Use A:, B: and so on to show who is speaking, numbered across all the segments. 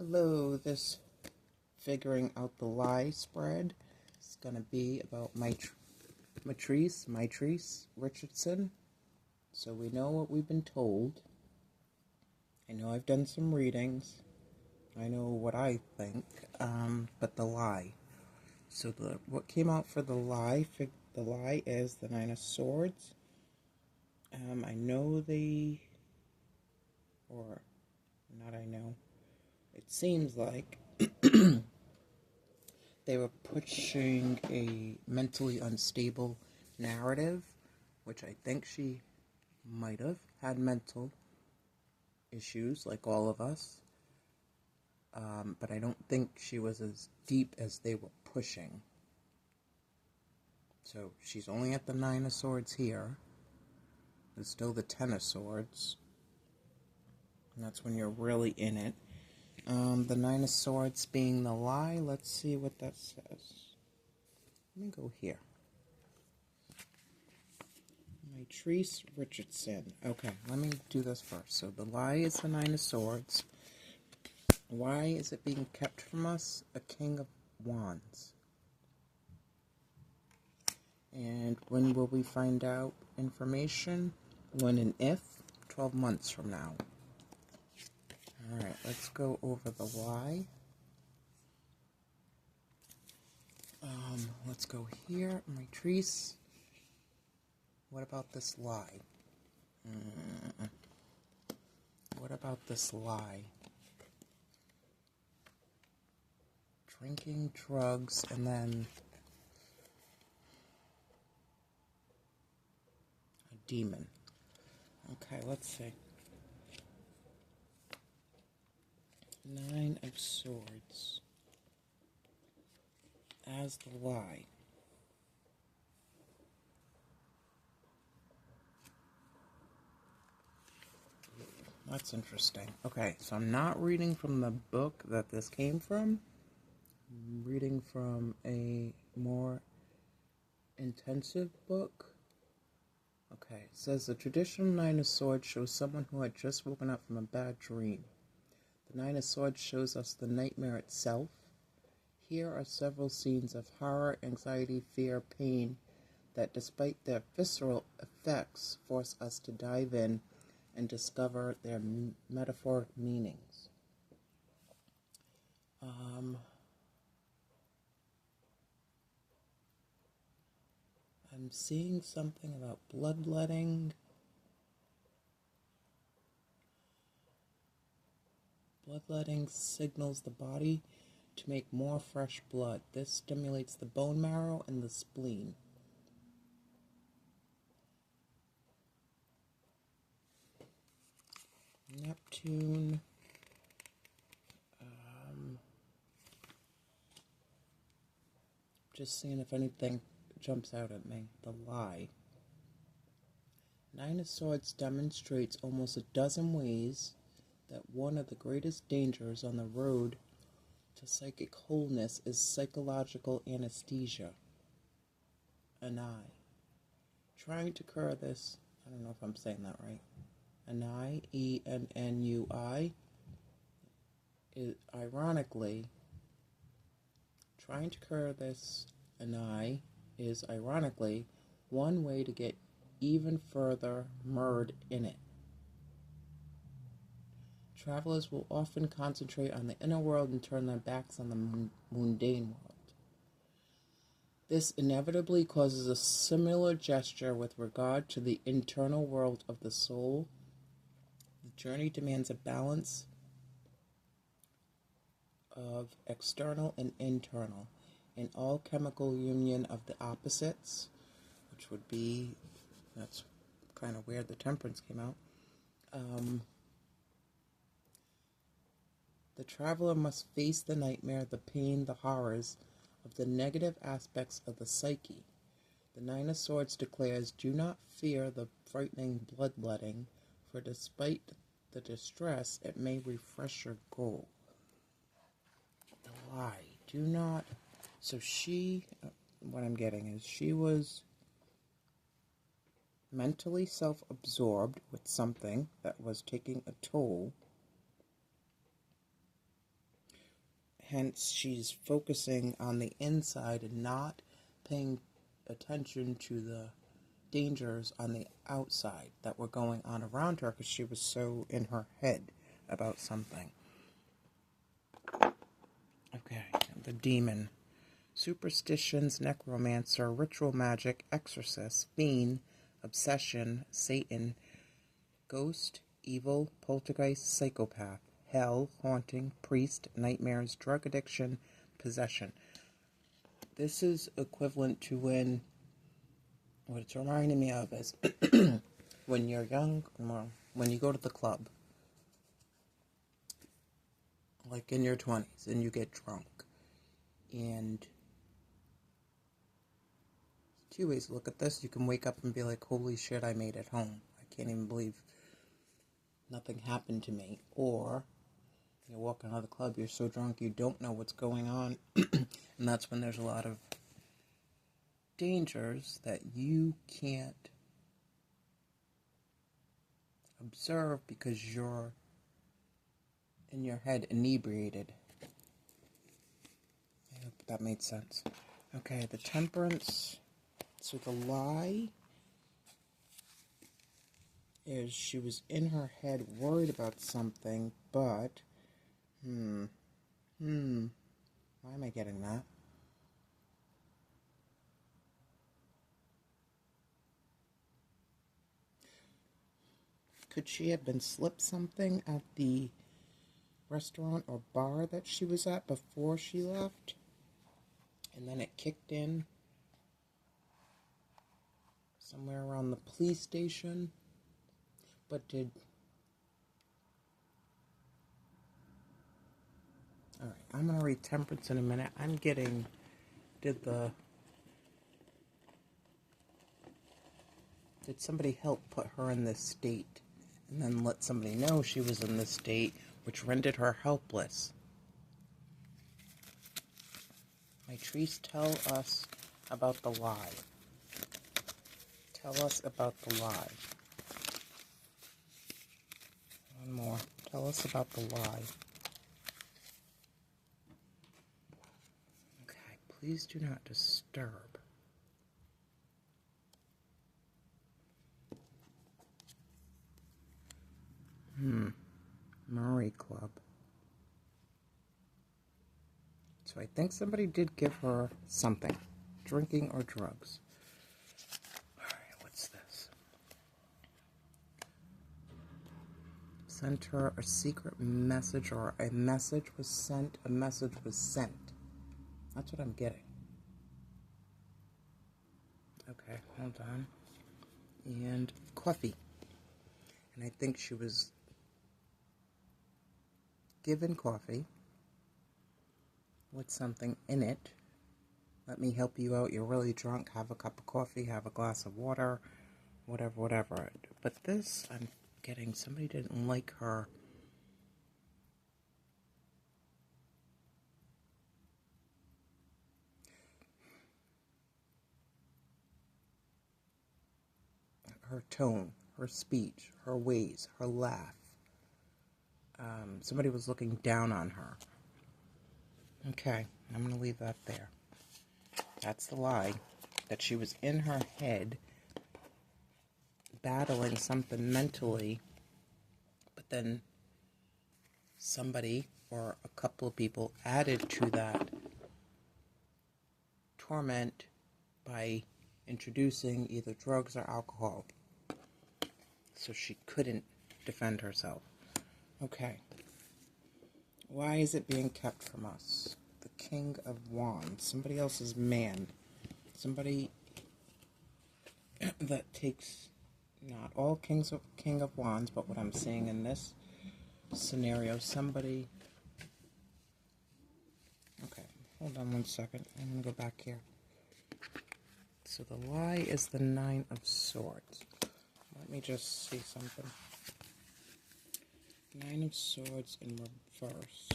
A: Hello, this figuring out the lie spread is going to be about Mitrice, Richardson. So we know what we've been told. I know I've done some readings. I know what I think, but the lie. So what came out for the lie is the Nine of Swords. I know it seems like they were pushing a mentally unstable narrative, which I think she might have had mental issues like all of us. But I don't think she was as deep as they were pushing. So she's only at the Nine of Swords here. There's still the Ten of Swords. And that's when you're really in it. The Nine of Swords being the lie. Let's see what that says. Let me go here. Mitrice Richardson. Okay, let me do this first. So the lie is the Nine of Swords. Why is it being kept from us? A King of Wands. And when will we find out information? When and if? 12 months from now. Alright, let's go over the lie. Let's go here. Mitrice. What about this lie? What about this lie? Drinking, drugs, and then a demon. Okay, let's see. Nine of Swords as the lie. That's interesting. Okay, so I'm not reading from the book that this came from. I'm reading from a more intensive book. Okay, it says the traditional Nine of Swords shows someone who had just woken up from a bad dream. The Nine of Swords shows us the nightmare itself. Here are several scenes of horror, anxiety, fear, pain that, despite their visceral effects, force us to dive in and discover their metaphoric meanings. I'm seeing something about bloodletting. Bloodletting signals the body to make more fresh blood. This stimulates the bone marrow and the spleen. Neptune. Just seeing if anything jumps out at me. The lie. Nine of Swords demonstrates almost a dozen ways that one of the greatest dangers on the road to psychic wholeness is psychological anesthesia. Anai. Trying to cure this, I don't know if I'm saying that right. Anai, E-N-N-U-I, is ironically, trying to cure this Anai is ironically one way to get even further merged in it. Travelers will often concentrate on the inner world and turn their backs on the mundane world. This inevitably causes a similar gesture with regard to the internal world of the soul. The journey demands a balance of external and internal, an all-chemical union of the opposites, which would be, that's kind of where the Temperance came out. The traveler must face the nightmare, the pain, the horrors of the negative aspects of the psyche. The Nine of Swords declares, do not fear the frightening bloodletting, for despite the distress, it may refresh your goal. The lie. Do not. So what I'm getting is she was mentally self-absorbed with something that was taking a toll. Hence, she's focusing on the inside and not paying attention to the dangers on the outside that were going on around her because she was so in her head about something. Okay, the demon. Superstitions, necromancer, ritual magic, exorcist, fiend, obsession, Satan, ghost, evil, poltergeist, psychopath, hell, haunting, priest, nightmares, drug addiction, possession. This is equivalent to what it's reminding me of is when you're young, when you go to the club, like in your 20s, and you get drunk. And two ways to look at this. You can wake up and be like, holy shit, I made it home. I can't even believe nothing happened to me. Or you're walking out of the club, you're so drunk you don't know what's going on. And that's when there's a lot of dangers that you can't observe because you're in your head inebriated. I hope that made sense. Okay, the temperance. So the lie is she was in her head worried about something, but why am I getting that? Could she have been slipped something at the restaurant or bar that she was at before she left? And then it kicked in somewhere around the police station? But Alright, I'm going to read temperance in a minute. I'm getting... Did somebody help put her in this state? And then let somebody know she was in this state, which rendered her helpless. Mitrice, tell us about the lie. Tell us about the lie. One more. Tell us about the lie. Okay, please do not disturb. Murray Club. So I think somebody did give her something. Drinking or drugs. Alright, what's this? Sent her a secret message, or a message was sent. A message was sent. That's what I'm getting. Okay, hold on. And coffee. And I think she was given coffee with something in it. Let me help you out. You're really drunk. Have a cup of coffee. Have a glass of water. Whatever. But this, I'm getting, somebody didn't like her. Her tone, her speech, her ways, her laugh. Somebody was looking down on her. Okay, I'm going to leave that there. That's the lie. That she was in her head battling something mentally, but then somebody or a couple of people added to that torment by introducing either drugs or alcohol. So she couldn't defend herself. Okay. Why is it being kept from us? The King of Wands. Somebody else's man. Somebody that takes, not all King of Wands, but what I'm seeing in this scenario, somebody... Okay, hold on one second. I'm going to go back here. So the lie is the Nine of Swords. Let me just see something. Nine of Swords in reverse.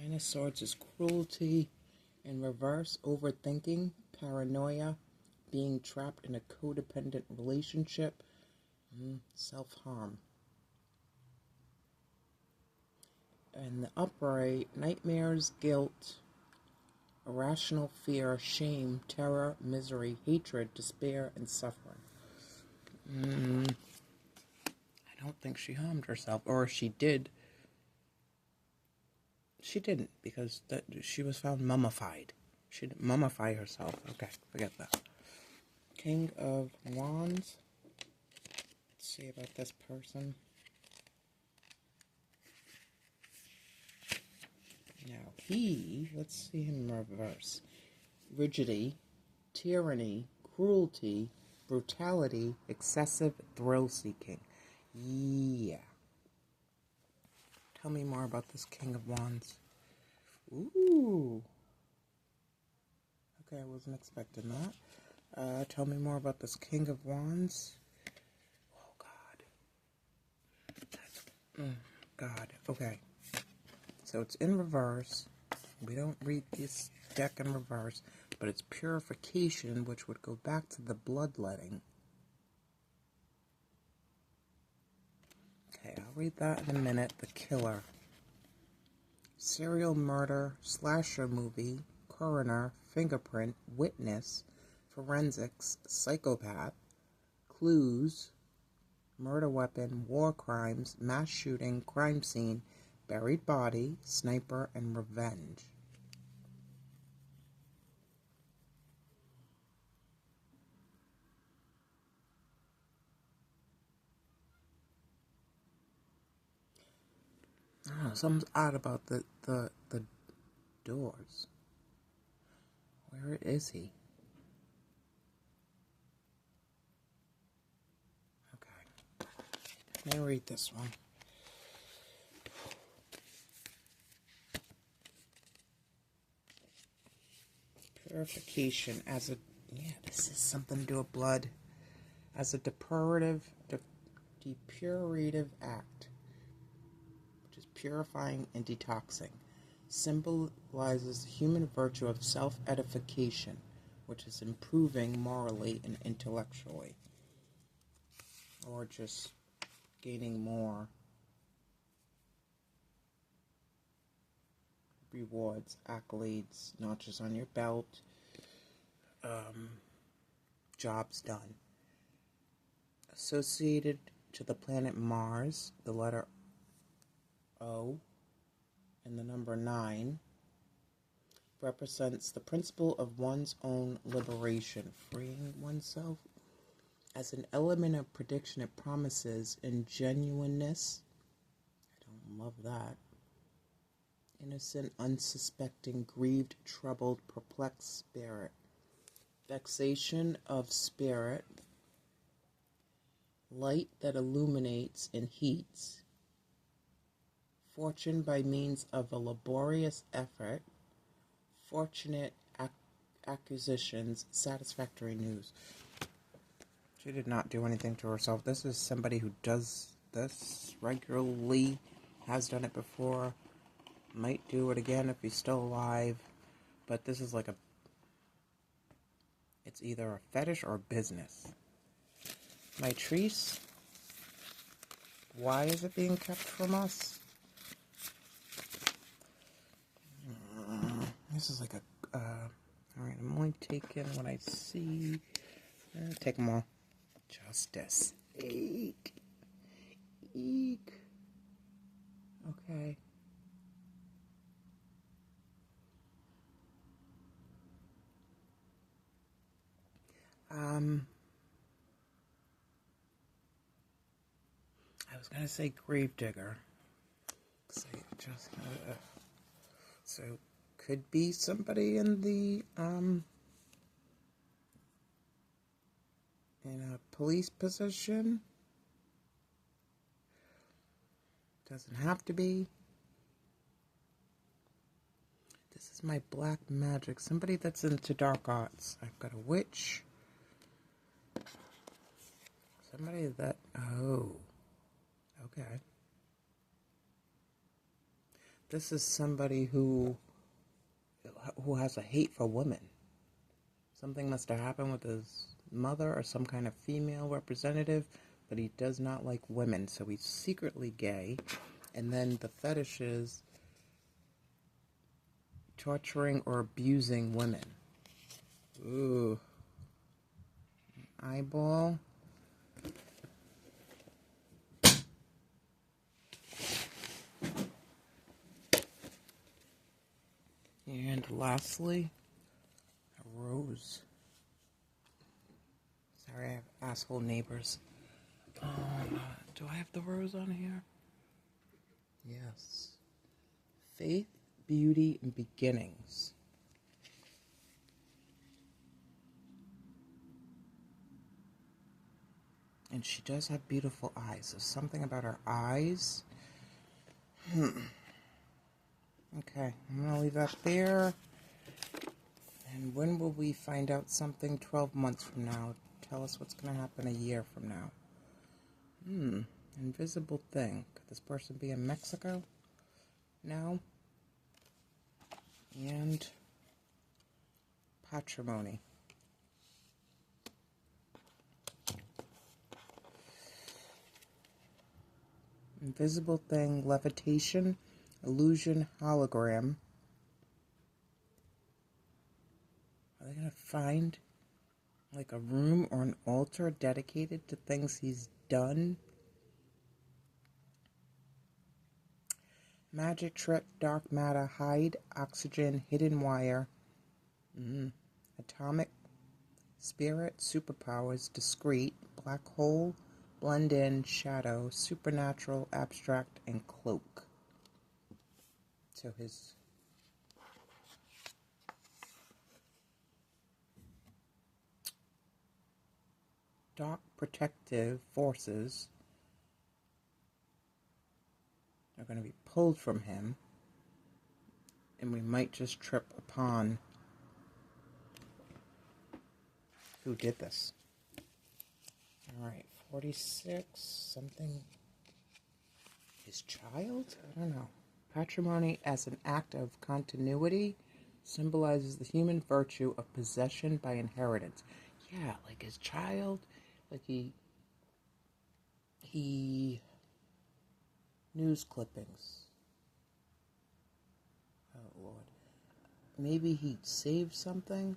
A: Nine of Swords is cruelty in reverse, overthinking, paranoia, being trapped in a codependent relationship, self-harm. And the upright, nightmares, guilt, irrational fear, shame, terror, misery, hatred, despair, and suffering. I don't think she harmed herself, or if she did. She didn't, because she was found mummified. She didn't mummify herself. Okay, forget that. King of Wands. Let's see about this person. Now let's see him in reverse. Rigidity, tyranny, cruelty, brutality, excessive thrill-seeking. Yeah. Tell me more about this King of Wands. Ooh. Okay, I wasn't expecting that. Tell me more about this King of Wands. Oh, God. God. Okay. So it's in reverse. We don't read this deck in reverse, but it's purification, which would go back to the bloodletting. Okay, I'll read that in a minute. The killer. Serial murder, slasher movie, coroner, fingerprint, witness, forensics, psychopath, clues, murder weapon, war crimes, mass shooting, crime scene, buried body, sniper, and revenge. I don't know, something's odd about the doors. Where is he? Okay. Let me read this one. Purification as a... Yeah, this is something to do with blood. As a depurative act, which is purifying and detoxing, symbolizes the human virtue of self-edification, which is improving morally and intellectually, or just gaining more rewards, accolades, notches on your belt, jobs done. Associated to the planet Mars, the letter O and the number 9 represents the principle of one's own liberation, freeing oneself. As an element of prediction, it promises ingenuineness. I don't love that. Innocent, unsuspecting, grieved, troubled, perplexed spirit. Vexation of spirit. Light that illuminates and heats. Fortune by means of a laborious effort. Fortunate acquisitions, satisfactory news. She did not do anything to herself. This is somebody who does this regularly, has done it before, might do it again if he's still alive, but this is like it's either a fetish or a business. Mitrice, why is it being kept from us? This is like alright, I'm only taking what I see. Take them all. Justice. Eek. Eek. Okay. I was gonna say gravedigger. So could be somebody in the in a police position. Doesn't have to be. This is my black magic. Somebody that's into dark arts. I've got a witch. Somebody that... Oh. Okay. This is somebody who has a hate for women. Something must have happened with his mother or some kind of female representative, but he does not like women, so he's secretly gay. And then the fetish is torturing or abusing women. Ooh. Eyeball. And lastly, a rose. Sorry, I have asshole neighbors. Do I have the rose on here? Yes. Faith, beauty, and beginnings. And she does have beautiful eyes. There's something about her eyes. Okay, I'm going to leave that there. And when will we find out something 12 months from now? Tell us what's going to happen a year from now. Invisible thing. Could this person be in Mexico now? And patrimony. Invisible thing, levitation, illusion, hologram. Are they going to find like a room or an altar dedicated to things he's done? Magic trip, dark matter, hide, oxygen, hidden wire, atomic, spirit, superpowers, discreet, black hole, blend in, shadow, supernatural, abstract, and cloak. So his dark protective forces are going to be pulled from him, and we might just trip upon who did this. Alright, 46, something, his child? I don't know. Patrimony as an act of continuity symbolizes the human virtue of possession by inheritance. Yeah, like his child, like he news clippings. Oh Lord. Maybe he saved something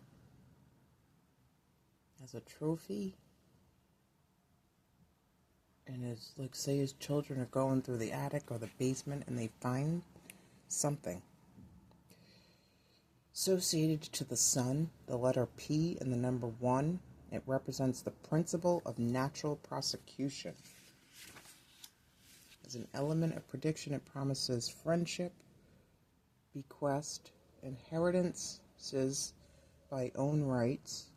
A: as a trophy. And his, like, say his children are going through the attic or the basement and they find something. Associated to the sun, the letter P and the number 1, it represents the principle of natural prosecution. As an element of prediction, it promises friendship, bequest, inheritances by own rights,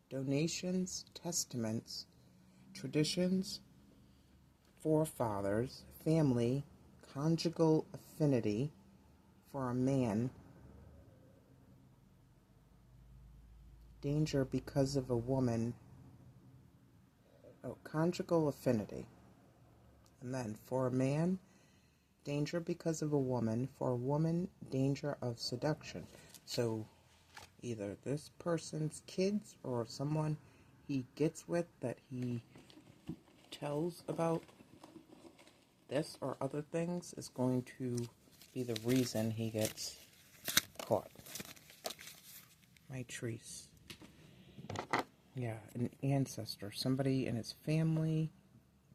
A: donations, testaments, traditions, forefathers, family, conjugal affinity for a man, danger because of a woman, conjugal affinity, and then for a man, danger because of a woman, for a woman, danger of seduction. So either this person's kids or someone he gets with that he tells about this or other things is going to be the reason he gets caught. Mitrice. Yeah, an ancestor. Somebody in his family.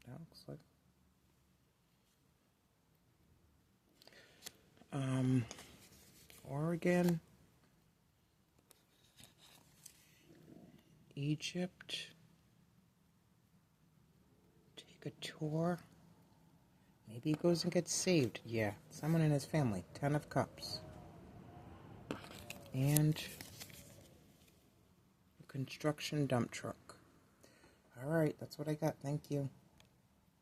A: That looks like. Oregon. Egypt. Take a tour. Maybe he goes and gets saved. Yeah, someone in his family. 10 of Cups. And a construction dump truck. Alright, that's what I got. Thank you.